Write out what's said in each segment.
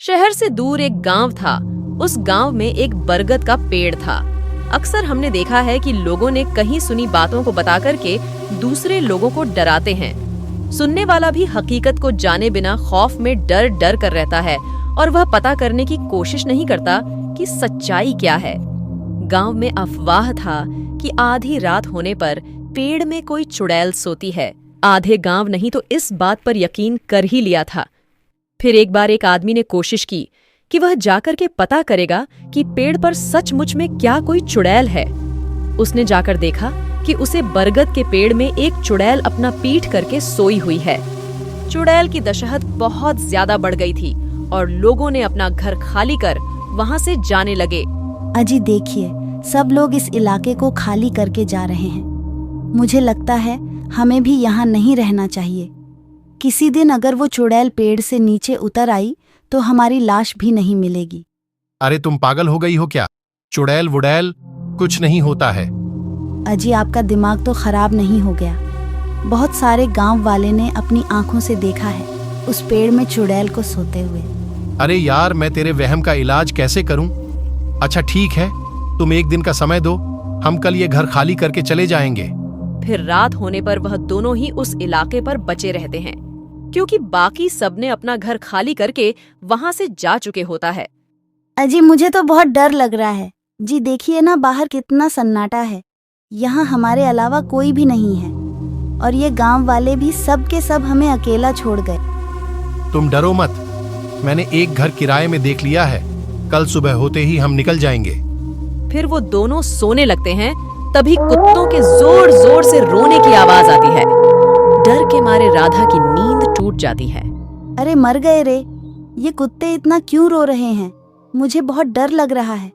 शहर से दूर एक गांव था। उस गांव में एक बरगद का पेड़ था। अक्सर हमने देखा है कि लोगों ने कहीं सुनी बातों को बता करके दूसरे लोगों को डराते हैं। सुनने वाला भी हकीकत को जाने बिना खौफ में डर डर कर रहता है और वह पता करने की कोशिश नहीं करता कि सच्चाई क्या है। गांव में अफवाह था कि आधी रात होने पर पेड़ में कोई चुड़ैल सोती है। आधे गांव नहीं तो इस बात पर यकीन कर ही लिया था। फिर एक बार एक आदमी ने कोशिश की कि वह जाकर के पता करेगा कि पेड़ पर सचमुच में क्या कोई चुड़ैल है। उसने जाकर देखा कि उसे बरगद के पेड़ में एक चुड़ैल अपना पीठ करके सोई हुई है। चुड़ैल की दशहत बहुत ज्यादा बढ़ गई थी और लोगों ने अपना घर खाली कर वहां से जाने लगे। अजी देखिए, सब लोग इस इलाके को खाली करके जा रहे हैं। मुझे लगता है हमें भी यहाँ नहीं रहना चाहिए। किसी दिन अगर वो चुड़ैल पेड़ से नीचे उतर आई तो हमारी लाश भी नहीं मिलेगी। अरे तुम पागल हो गई हो क्या? चुड़ैल वुड़ैल कुछ नहीं होता है। अजी आपका दिमाग तो खराब नहीं हो गया? बहुत सारे गांव वाले ने अपनी आंखों से देखा है उस पेड़ में चुड़ैल को सोते हुए। अरे यार, मैं तेरे वहम का इलाज कैसे करूं? अच्छा ठीक है, तुम एक दिन का समय दो, हम कल ये घर खाली करके चले जाएंगे। फिर रात होने पर वह दोनों ही उस इलाके पर बचे रहते हैं, क्योंकि बाकी सबने अपना घर खाली करके वहां से जा चुके होता है। अजी मुझे तो बहुत डर लग रहा है। जी देखिए ना, बाहर कितना सन्नाटा है। यहाँ हमारे अलावा कोई भी नहीं है और ये गांव वाले भी सब के सब हमें अकेला छोड़ गए। तुम डरो मत, मैंने एक घर किराए में देख लिया है। कल सुबह होते ही हम निकल जाएंगे। फिर वो दोनों सोने लगते हैं, तभी कुत्तों के जोर जोर से रोने की आवाज आती है। डर के मारे राधा की नींद टूट जाती है। अरे मर गए रे, ये कुत्ते इतना क्यों रो रहे हैं? मुझे बहुत डर लग रहा है।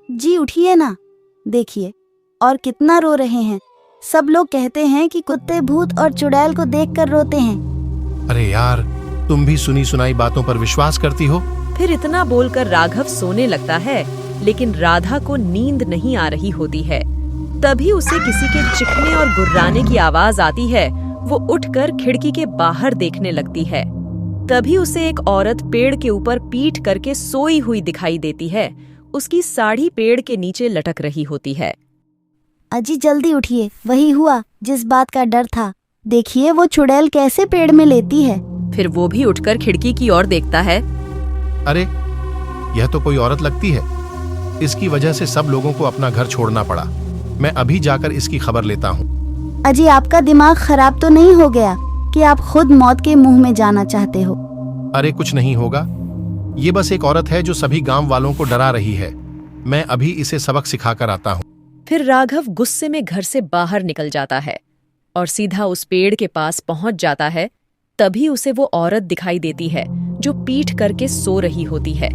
जी उठिए ना, देखिए और कितना रो रहे हैं। सब लोग कहते हैं कि कुत्ते भूत और चुड़ैल को देखकर रोते हैं। अरे यार, तुम भी सुनी सुनाई बातों पर विश्वास करती हो? फिर इतना बोलकर राघव सोने लगता है, लेकिन राधा को नींद नहीं आ रही होती है। तभी उसे किसी के चिखने और गुर्राने की आवाज आती है। वो उठकर खिड़की के बाहर देखने लगती है। तभी उसे एक औरत पेड़ के ऊपर पीठ करके सोई हुई दिखाई देती है। उसकी साड़ी पेड़ के नीचे लटक रही होती है। अजी जल्दी उठिए, वही हुआ जिस बात का डर था। देखिए वो चुड़ैल कैसे पेड़ में लेती है। फिर वो भी उठकर खिड़की की ओर देखता है। अरे यह तो कोई औरत लगती है। इसकी वजह से सब लोगों को अपना घर छोड़ना पड़ा। मैं अभी जाकर इसकी खबर लेता हूँ। अजी आपका दिमाग खराब तो नहीं हो गया कि आप खुद मौत के मुंह में जाना चाहते हो? अरे कुछ नहीं होगा, ये बस एक औरत है जो सभी गांव वालों को डरा रही है। मैं अभी इसे सबक सिखाकर आता हूँ। फिर राघव गुस्से में घर से बाहर निकल जाता है और सीधा उस पेड़ के पास पहुंच जाता है। तभी उसे वो औरत दिखाई देती है जो पीठ करके सो रही होती है।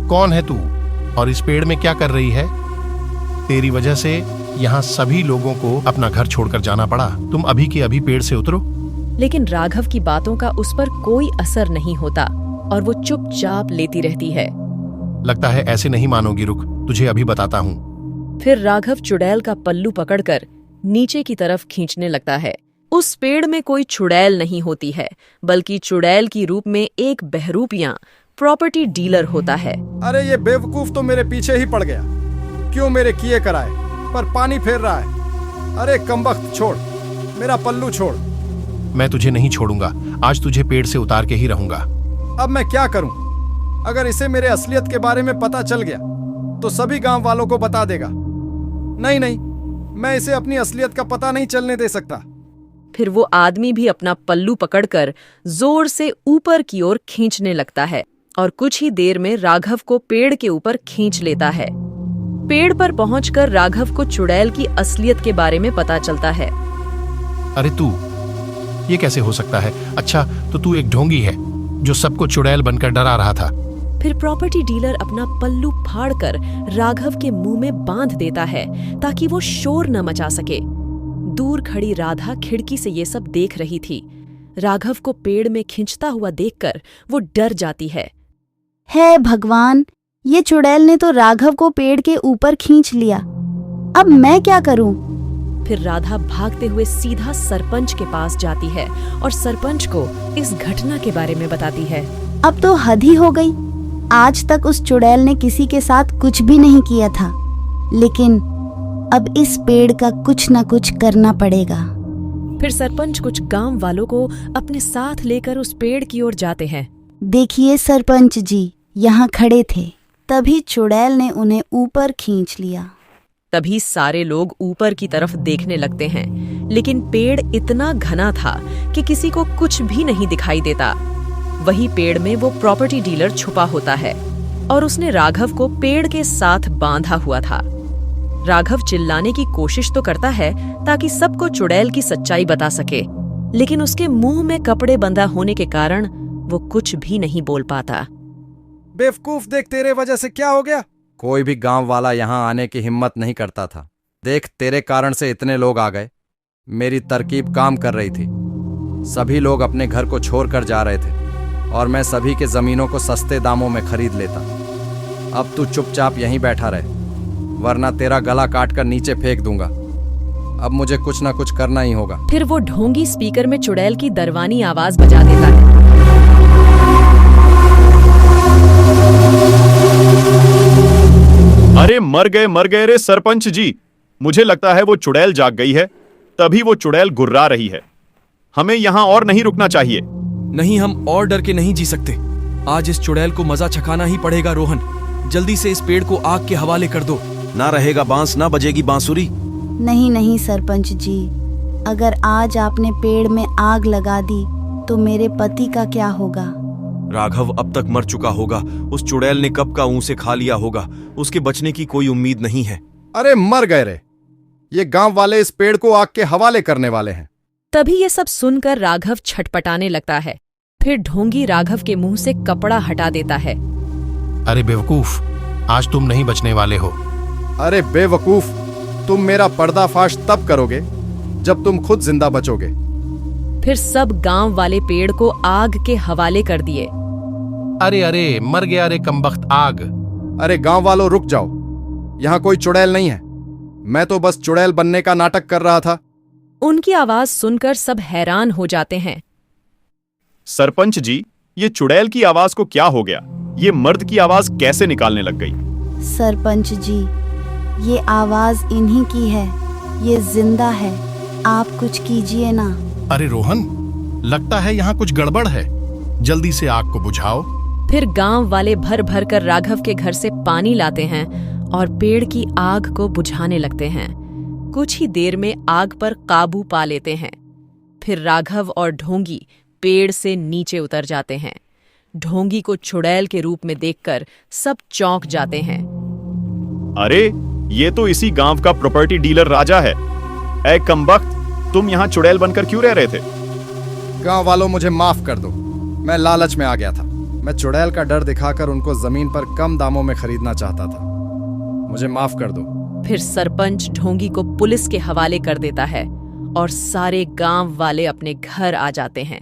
कौन है तू और इस पेड़ में क्या कर रही है? तेरी वजह से यहाँ सभी लोगों को अपना घर छोड़कर जाना पड़ा। तुम अभी के अभी पेड़ से उतरो। लेकिन राघव की बातों का उस पर कोई असर नहीं होता और वो चुपचाप लेती रहती है। लगता है ऐसे नहीं मानोगी, रुक तुझे अभी बताता हूँ। फिर राघव चुड़ैल का पल्लू पकड़कर नीचे की तरफ खींचने लगता है। उस पेड़ में कोई चुड़ैल नहीं होती है, बल्कि चुड़ैल की रूप में एक बहरूपिया प्रॉपर्टी डीलर होता है। अरे ये बेवकूफ तो मेरे पीछे ही पड़ गया। क्यों मेरे किए कराए पर पानी फेर रहा है। अरे कमबख्त, छोड़ मेरा पल्लू छोड़। मैं तुझे नहीं छोड़ूंगा, आज तुझे पेड़ से उतार के ही रहूंगा। अब मैं क्या करूं? अगर इसे मेरे असलियत के बारे में पता चल गया तो सभी गांव वालों को बता देगा। नहीं नहीं, मैं इसे अपनी असलियत का पता नहीं चलने दे सकता। फिर वो आदमी भी अपना पल्लू पकड़कर जोर से ऊपर की ओर खींचने लगता है और कुछ ही देर में राघव को पेड़ के ऊपर खींच लेता है। पेड़ पर पहुंचकर राघव को चुड़ैल की असलियत के बारे में पता चलता है। अरे तू, ये कैसे हो सकता है? अच्छा तो तू एक ढोंगी है जो सबको चुड़ैल बनकर डरा रहा था। फिर प्रॉपर्टी डीलर अपना पल्लू फाड़कर राघव के मुंह में बांध देता है ताकि वो शोर न मचा सके। दूर खड़ी राधा खिड़की से ये सब देख रही थी। राघव को पेड़ में खींचता हुआ देखकर वो डर जाती है। हे भगवान, ये चुड़ैल ने तो राघव को पेड़ के ऊपर खींच लिया। अब मैं क्या करूं? फिर राधा भागते हुए सीधा सरपंच के पास जाती है और सरपंच को इस घटना के बारे में बताती है। अब तो हद ही हो गई। आज तक उस चुड़ैल ने किसी के साथ कुछ भी नहीं किया था, लेकिन अब इस पेड़ का कुछ न कुछ करना पड़ेगा। फिर सरपंच कुछ गांव वालों को अपने साथ लेकर उस पेड़ की ओर जाते हैं। देखिए सरपंच जी यहाँ खड़े थे, तभी चुड़ैल ने उन्हें ऊपर खींच लिया। तभी सारे लोग ऊपर की तरफ देखने लगते हैं, लेकिन पेड़ इतना घना था कि किसी को कुछ भी नहीं दिखाई देता। वही पेड़ में वो प्रॉपर्टी डीलर छुपा होता है और उसने राघव को पेड़ के साथ बांधा हुआ था। राघव चिल्लाने की कोशिश तो करता है ताकि सबको चुड़ैल की सच्चाई बता सके, लेकिन उसके मुंह में कपड़े बंधा होने के कारण वो कुछ भी नहीं बोल पाता। बेवकूफ, देख तेरे वजह से क्या हो गया। कोई भी गांव वाला यहां आने की हिम्मत नहीं करता था। देख तेरे कारण से इतने लोग आ गए। मेरी तरकीब काम कर रही थी। सभी लोग अपने घर को छोड़कर जा रहे थे और मैं सभी के जमीनों को सस्ते दामों में खरीद लेता। अब तू चुपचाप यहीं बैठा रहे, वरना तेरा गला काट कर नीचे फेंक दूंगा। अब मुझे कुछ ना कुछ करना ही होगा। फिर वो ढोंगी स्पीकर में चुड़ैल की दरवानी आवाज बजा देता है। अरे मर गए रे सरपंच जी। मुझे लगता है वो चुड़ैल जाग गई है, तभी वो चुड़ैल गुर्रा रही है। हमें यहाँ और नहीं रुकना चाहिए। नहीं, हम और डर के नहीं जी सकते। आज इस चुड़ैल को मजा चखाना ही पड़ेगा। रोहन, जल्दी से इस पेड़ को आग के हवाले कर दो। ना रहेगा बांस, ना बजेगी बांसुरी। नहीं नहीं सरपंच जी, अगर आज आपने पेड़ में आग लगा दी तो मेरे पति का क्या होगा? राघव अब तक मर चुका होगा। उस चुड़ैल ने कब का उसे खा लिया होगा। उसके बचने की कोई उम्मीद नहीं है। अरे मर गए रे, ये गांव वाले इस पेड़ को आग के हवाले करने वाले हैं। तभी ये सब सुनकर राघव छटपटाने लगता है। फिर ढोंगी राघव के मुंह से कपड़ा हटा देता है। अरे बेवकूफ, आज तुम नहीं बचने वाले हो। अरे बेवकूफ, तुम मेरा पर्दाफाश तब करोगे जब तुम खुद जिंदा बचोगे। फिर सब गांव वाले पेड़ को आग के हवाले कर दिए। अरे अरे मर गया रे कमबख्त आग। अरे गांव वालों रुक जाओ, यहाँ कोई चुड़ैल नहीं है। मैं तो बस चुड़ैल बनने का नाटक कर रहा था। उनकी आवाज सुनकर सब हैरान हो जाते हैं। सरपंच जी, ये चुड़ैल की आवाज को क्या हो गया? ये मर्द की आवाज कैसे निकालने लग गई? सरपंच जी, ये आवाज इन्हीं की है। ये जिंदा है, आप कुछ कीजिए ना। अरे रोहन, लगता है यहाँ कुछ गड़बड़ है। जल्दी से आग को बुझाओ। फिर गांव वाले भर भर कर राघव के घर से पानी लाते हैं और पेड़ की आग को बुझाने लगते हैं। कुछ ही देर में आग पर काबू पा लेते हैं। फिर राघव और ढोंगी पेड़ से नीचे उतर जाते हैं। ढोंगी को चुड़ैल के रूप में देखकर सब चौंक जाते हैं। अरे ये तो इसी गांव का प्रॉपर्टी डीलर राजा है। ऐ कमबख्त, तुम यहाँ चुड़ैल बनकर क्यों रह रहे थे? गांव वालों मुझे माफ कर दो, मैं लालच में आ गया था। मैं चुड़ैल का डर दिखाकर उनको जमीन पर कम दामों में खरीदना चाहता था। मुझे माफ कर दो। फिर सरपंच ढोंगी को पुलिस के हवाले कर देता है और सारे गांव वाले अपने घर आ जाते हैं।